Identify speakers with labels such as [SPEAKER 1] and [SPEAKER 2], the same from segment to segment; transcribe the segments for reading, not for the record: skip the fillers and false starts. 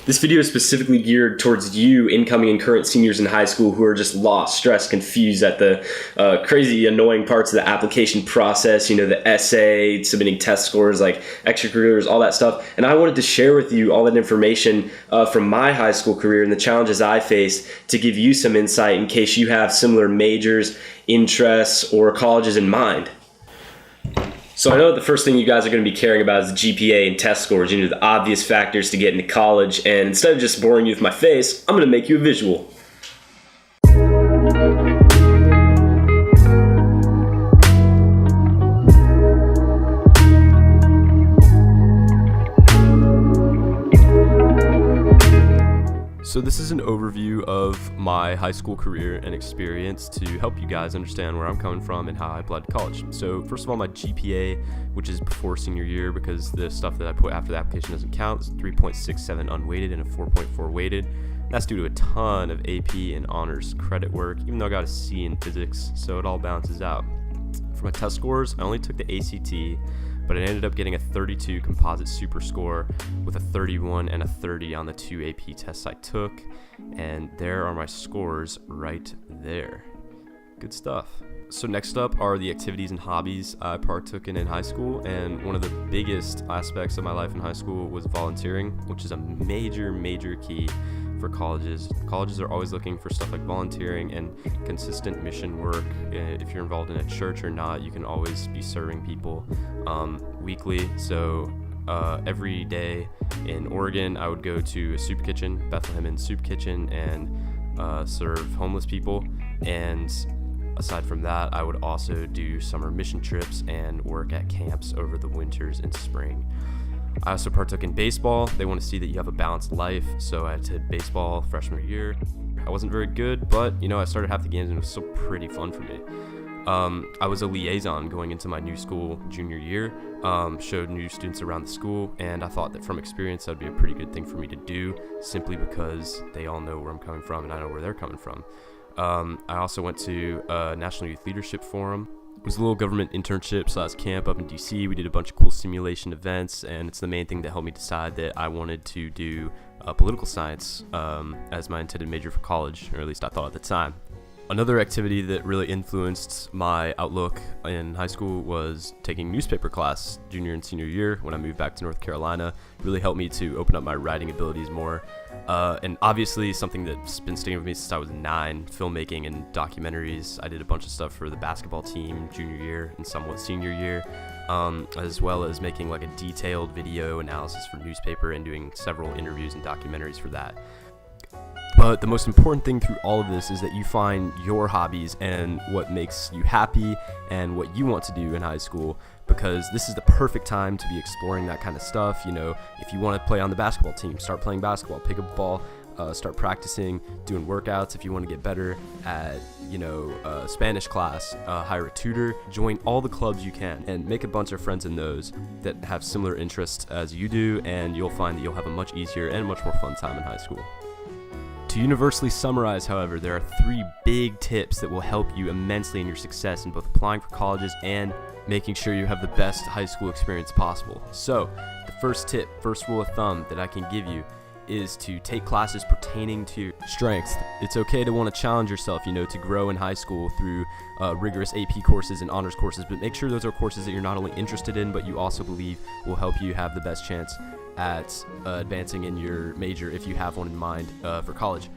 [SPEAKER 1] This video is specifically geared towards you incoming and current seniors in high school who are just lost, stressed, confused at the crazy annoying parts of the application process, the essay, submitting test scores, like extracurriculars, all that stuff. And I wanted to share with you all that information from my high school career and the challenges I faced to give you some insight in case you have similar majors, interests, or colleges in mind. So I know the first thing you guys are going to be caring about is the GPA and test scores, the obvious factors to get into college. And instead of just boring you with my face, I'm going to make you a visual. So this is an overview of my high school career and experience to help you guys understand where I'm coming from and how I applied to college. So first of all, my GPA, which is before senior year because the stuff that I put after the application doesn't count, is 3.67 unweighted and a 4.4 weighted. That's due to a ton of AP and honors credit work, even though I got a C in physics, so it all balances out. For my test scores, I only took the ACT, but I ended up getting a 32 composite super score with a 31 and a 30 on the 2 AP tests I took, and there are my scores right there. Good stuff. So next up are the activities and hobbies I partook in high school, and one of the biggest aspects of my life in high school was volunteering, which is a major key for colleges. Colleges are always looking for stuff like volunteering and consistent mission work. If you're involved in a church or not, you can always be serving people weekly. So every day in Oregon, I would go to a soup kitchen, Bethlehem Inn Soup Kitchen, and serve homeless people. And aside from that, I would also do summer mission trips and work at camps over the winters and spring. I also partook in baseball. They want to see that you have a balanced life, so I did baseball freshman year. I wasn't very good, but I started half the games and it was still pretty fun for me. I was a liaison going into my new school junior year, showed new students around the school, and I thought that from experience that would be a pretty good thing for me to do, simply because they all know where I'm coming from and I know where they're coming from. I also went to a National Youth Leadership Forum. It was a little government internship / camp up in DC. We did a bunch of cool simulation events, and it's the main thing that helped me decide that I wanted to do political science as my intended major for college, or at least I thought at the time. Another activity that really influenced my outlook in high school was taking newspaper class junior and senior year when I moved back to North Carolina. It really helped me to open up my writing abilities more. And obviously something that's been sticking with me since I was 9, filmmaking and documentaries. I did a bunch of stuff for the basketball team junior year and somewhat senior year, as well as making like a detailed video analysis for newspaper and doing several interviews and documentaries for that. But the most important thing through all of this is that you find your hobbies and what makes you happy and what you want to do in high school, because this is the perfect time to be exploring that kind of stuff. If you want to play on the basketball team, start playing basketball, pick up a ball, start practicing, doing workouts. If you want to get better at, Spanish class, hire a tutor, join all the clubs you can, and make a bunch of friends in those that have similar interests as you do, and you'll find that you'll have a much easier and much more fun time in high school. To universally summarize, however, there are 3 big tips that will help you immensely in your success in both applying for colleges and making sure you have the best high school experience possible. So, the first tip, first rule of thumb that I can give you is to take classes pertaining to strengths. It's okay to want to challenge yourself, to grow in high school through rigorous AP courses and honors courses, but make sure those are courses that you're not only interested in, but you also believe will help you have the best chance at advancing in your major if you have one in mind for college.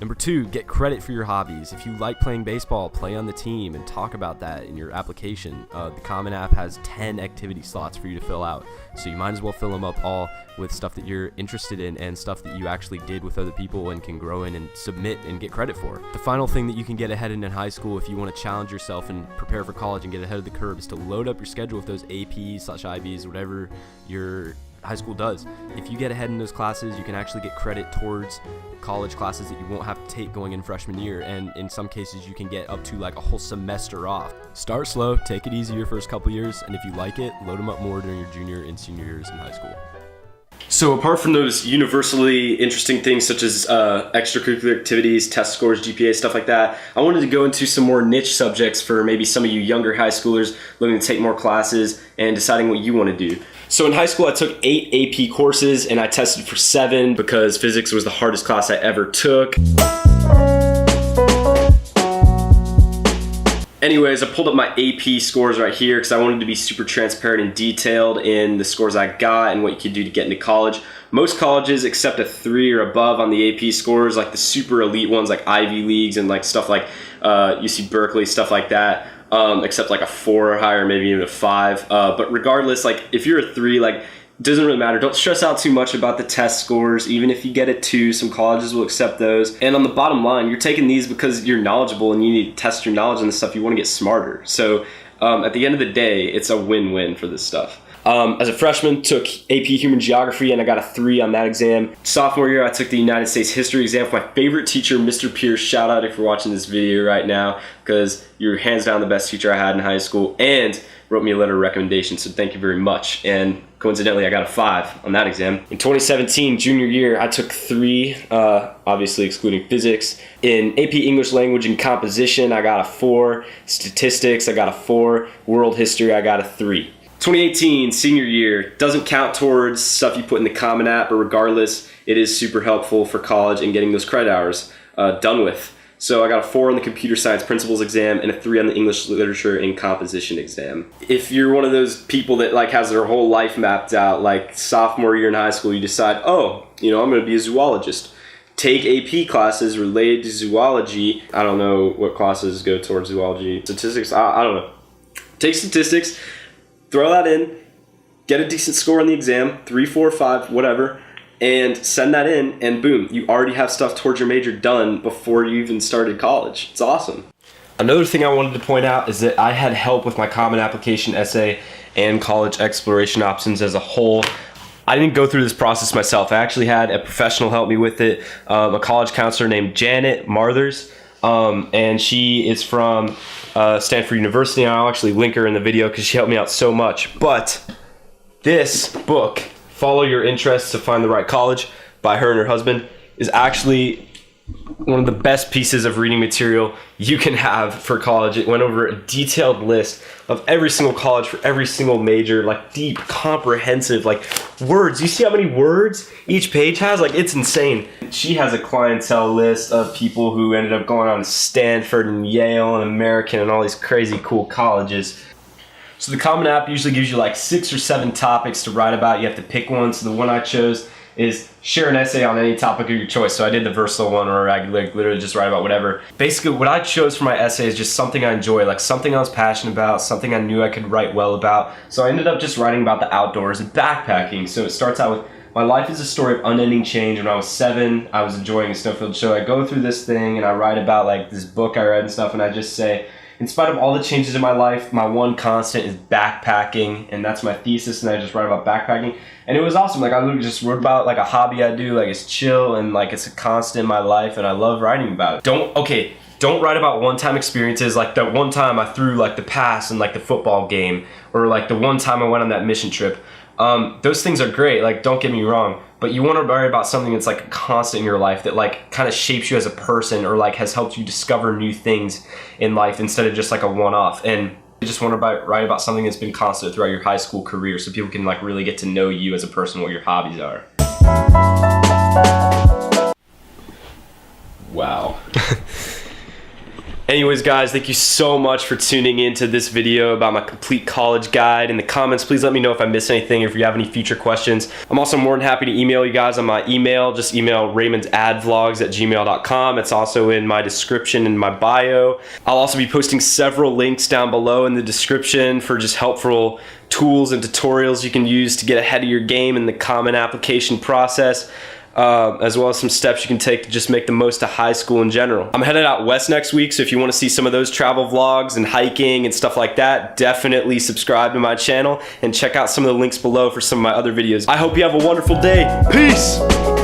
[SPEAKER 1] Number 2, get credit for your hobbies. If you like playing baseball, play on the team and talk about that in your application. The Common App has 10 activity slots for you to fill out, so you might as well fill them up all with stuff that you're interested in and stuff that you actually did with other people and can grow in and submit and get credit for. The final thing that you can get ahead in high school if you want to challenge yourself and prepare for college and get ahead of the curve is to load up your schedule with those APs/IBs, whatever your high school does. If you get ahead in those classes, you can actually get credit towards college classes that you won't have to take going in freshman year, and in some cases you can get up to like a whole semester off. Start slow, take it easy your first couple years, and if you like it, load them up more during your junior and senior years in high school. So apart from those universally interesting things such as extracurricular activities, test scores, GPA, stuff like that, I wanted to go into some more niche subjects for maybe some of you younger high schoolers looking to take more classes and deciding what you want to do. So in high school, I took 8 AP courses and I tested for 7 because physics was the hardest class I ever took. Anyways, I pulled up my AP scores right here because I wanted to be super transparent and detailed in the scores I got and what you could do to get into college. Most colleges accept a 3 or above on the AP scores, like the super elite ones like Ivy Leagues and like stuff like UC Berkeley, stuff like that, accept like a 4 or higher, maybe even a 5. But regardless, like if you're a 3, like doesn't really matter. Don't stress out too much about the test scores. Even if you get a 2, some colleges will accept those. And on the bottom line, you're taking these because you're knowledgeable and you need to test your knowledge on this stuff. You want to get smarter. So at the end of the day, it's a win-win for this stuff. As a freshman, took AP Human Geography and I got a 3 on that exam. Sophomore year, I took the United States History exam with my favorite teacher, Mr. Pierce. Shout out if you're watching this video right now, because you're hands down the best teacher I had in high school and wrote me a letter of recommendation, so thank you very much. And coincidentally, I got a 5 on that exam. In 2017, junior year, I took 3, obviously excluding physics. In AP English Language and Composition, I got a 4. Statistics, I got a 4. World History, I got a 3. 2018, senior year, doesn't count towards stuff you put in the Common App, but regardless, it is super helpful for college and getting those credit hours done with. So I got a 4 on the Computer Science Principles exam and a 3 on the English Literature and Composition exam. If you're one of those people that like has their whole life mapped out, like sophomore year in high school, you decide, oh, I'm going to be a zoologist. Take AP classes related to zoology. I don't know what classes go towards zoology. Statistics, I don't know. Take statistics, throw that in, get a decent score on the exam, 3, 4, 5, whatever, and send that in, and boom, you already have stuff towards your major done before you even started college. It's awesome. Another thing I wanted to point out is that I had help with my Common Application essay and college exploration options as a whole. I didn't go through this process myself. I actually had a professional help me with it, a college counselor named Janet Marthers, and she is from Stanford University, and I'll actually link her in the video because she helped me out so much. But this book, Follow Your Interests to Find the Right College, by her and her husband, is actually one of the best pieces of reading material you can have for college. It went over a detailed list of every single college for every single major, like deep, comprehensive, like words. You see how many words each page has? Like, it's insane. She has a clientele list of people who ended up going on to Stanford and Yale and American and all these crazy cool colleges. So the Common App usually gives you like 6 or 7 topics to write about. You have to pick one. So the one I chose is share an essay on any topic of your choice. So I did the versatile one, or I literally just write about whatever. Basically, what I chose for my essay is just something I enjoy, like something I was passionate about, something I knew I could write well about. So I ended up just writing about the outdoors and backpacking. So it starts out with, my life is a story of unending change. When I was 7, I was enjoying a snowfield show. I go through this thing and I write about like this book I read and stuff, and I just say, in spite of all the changes in my life, my one constant is backpacking, and that's my thesis, and I just write about backpacking. And it was awesome. Like, I literally just wrote about like a hobby I do, like it's chill and like it's a constant in my life, and I love writing about it. Don't write about one-time experiences, like the one time I threw like the pass in like the football game, or like the one time I went on that mission trip. Those things are great, like don't get me wrong, but you want to write about something that's like a constant in your life that like kind of shapes you as a person, or like has helped you discover new things in life instead of just like a one-off. And you just want to write about something that's been constant throughout your high school career, so people can like really get to know you as a person, what your hobbies are. Wow. Anyways, guys, thank you so much for tuning into this video about my complete college guide. In the comments, please let me know if I missed anything, if you have any future questions. I'm also more than happy to email you guys on my email. Just email raymondsadvlogs@gmail.com. It's also in my description in my bio. I'll also be posting several links down below in the description for just helpful tools and tutorials you can use to get ahead of your game in the Common Application process. as well as some steps you can take to just make the most of high school in general. I'm headed out west next week, so if you want to see some of those travel vlogs and hiking and stuff like that, definitely subscribe to my channel and check out some of the links below for some of my other videos. I hope you have a wonderful day. Peace!